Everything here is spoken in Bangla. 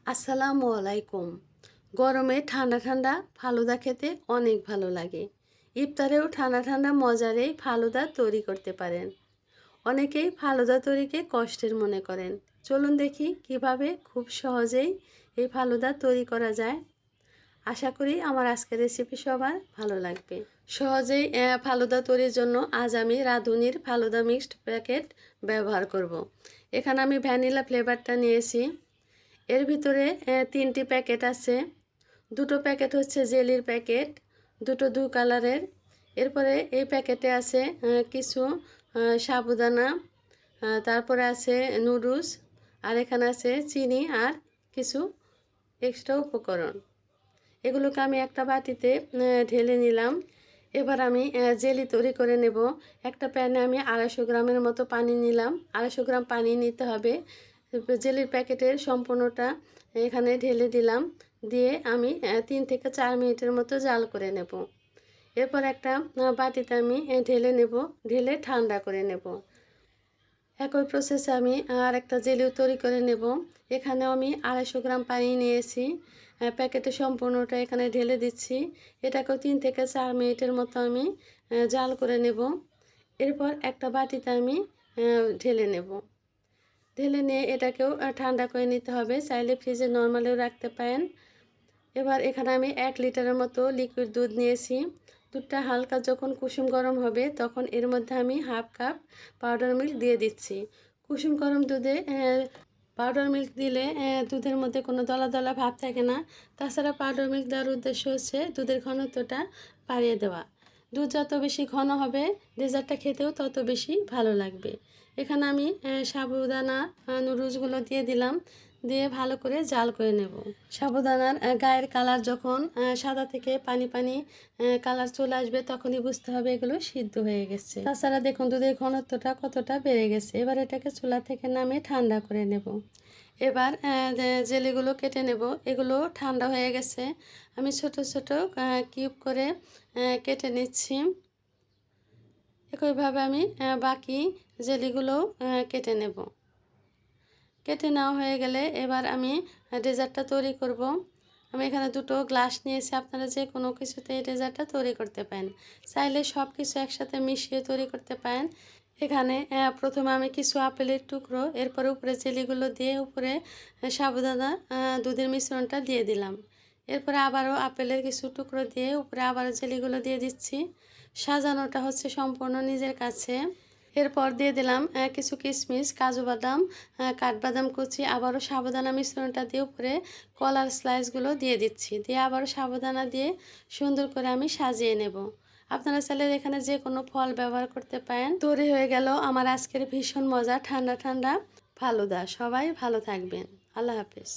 আসসালামু আলাইকুম। গরমে ঠান্ডা ঠান্ডা ফালুদা খেতে অনেক ভালো লাগে। ইফতারেও ঠান্ডা ঠান্ডা মজারেই ফালুদা তৈরি করতে পারেন। অনেকেই ফালুদা তৈরিকে কষ্টের মনে করেন। চলুন দেখি কিভাবে খুব সহজেই এই ফালুদা তৈরি করা যায়। আশা করি আমার আজকের রেসিপি সবার ভালো লাগবে। সহজেই ফালুদা তৈরির জন্য আজ আমি রাঁধুনির ফালুদা মিক্সড প্যাকেট ব্যবহার করব। এখানে আমি ভ্যানিলা ফ্লেভারটা নিয়েছি। এর ভিতরে 3টি প্যাকেট আছে। 2টো প্যাকেট হচ্ছে জেলির প্যাকেট, 2টো 2 কালারের। এরপরে এই প্যাকেটে আছে কিছু সাবুদানা, তারপরে আছে নুডলস, আর এখানে আছে চিনি আর কিছু এক্সট্রা উপকরণ। এগুলোকে আমি একটা বাটিতে ঢেলে নিলাম। এবার আমি জেলি তৈরি করে নেব। একটা প্যানে আমি 250 গ্রামের মতো পানি নিলাম। 250 গ্রাম পানি নিতে হবে। জেলির প্যাকেটের সম্পূর্ণটা এখানে ঢেলে দিলাম। দিয়ে আমি 3 থেকে 4 মিনিটের মতো জাল করে নেব। এরপর একটা বাটিতে আমি ঢেলে নেব, ঢেলে ঠান্ডা করে নেব। একই প্রসেসে আমি আর একটা জেলিও তৈরি করে নেব। এখানেও আমি 250 গ্রাম পানি নিয়েছি। প্যাকেটে সম্পূর্ণটা এখানে ঢেলে দিচ্ছি। এটাকেও 3 থেকে 4 মিনিটের মতো আমি জাল করে নেব। এরপর একটা বাটিতে আমি ঢেলে নেব। ঢেলে নিয়ে এটাকেও ঠান্ডা করে নিতে হবে। চাইলে ফ্রিজে নর্মালেও রাখতে পারেন। এবার এখানে আমি 1 লিটারের মতো লিকুইড দুধ নিয়েছি। দুধটা হালকা যখন কুসুম গরম হবে তখন এর মধ্যে আমি হাফ কাপ পাউডার মিল্ক দিয়ে দিচ্ছি। কুসুম গরম দুধে পাউডার মিল্ক দিলে দুধের মধ্যে কোনো দলা দলা ভাব থাকে না। তাছাড়া পাউডার মিল্ক দেওয়ার উদ্দেশ্য হচ্ছে দুধের ঘনত্বটা বাড়িয়ে দেওয়া। দুধ যত বেশি ঘন হবে ডেজার্টটা খেতেও তত বেশি ভালো লাগবে। এখানে আমি সাবুদানা নুডলসগুলো দিয়ে দিলাম, দিয়ে ভালো করে জাল করে নেব। সাবুদানার গায়ের কালার যখন সাদা থেকে পানি পানি কালার চলে আসবে তখনই বুঝতে হবে এগুলো সিদ্ধ হয়ে গেছে। তাছাড়া দেখুন দুধের ঘনত্বটা কতটা বেড়ে গেছে। এবার এটাকে চুলা থেকে নামিয়ে ঠান্ডা করে নেব। এবার জেলিগুলো কেটে নেব। এগুলো ঠান্ডা হয়ে গেছে। আমি ছোট ছোট কিউব করে কেটে নিচ্ছি। একইভাবে আমি বাকি জেলিগুলোও কেটে নেব। কেটে নেওয়া হয়ে গেলে এবার আমি ডেজার্টটা তৈরি করব। আমি এখানে 2টো গ্লাস নিয়েছি। আপনারা যে কোনো কিছুতে এই ডেজার্টটা তৈরি করতে পারেন। চাইলে সব কিছু একসাথে মিশিয়ে তৈরি করতে পারেন। এখানে প্রথমে আমি কিছু আপেলের টুকরো, এরপরে উপরে জেলিগুলো দিয়ে উপরে সাবুদানা দুধের মিশ্রণটা দিয়ে দিলাম। এরপরে আবারও আপেলের কিছু টুকরো দিয়ে উপরে আবারও জেলিগুলো দিয়ে দিচ্ছি। সাজানোটা হচ্ছে সম্পূর্ণ নিজের কাছে। এরপর দিয়ে দিলাম কিছু কিশমিশ, কাজু বাদাম, কাঠবাদাম কুচি, আবারও সাবুদানা মিশ্রণটা দিয়ে উপরে কলার স্লাইসগুলো দিয়ে দিচ্ছি। দিয়ে আবারও সাবুদানা দিয়ে সুন্দর করে আমি সাজিয়ে নেব। আপনারা চাইলে এখানে যে কোনো ফল ব্যবহার করতে পারেন। তৈরি হয়ে গেল আমার আজকের ভীষণ মজা ঠান্ডা ঠান্ডা ফালুদা। সবাই ভালো থাকবেন। আল্লাহ হাফেজ।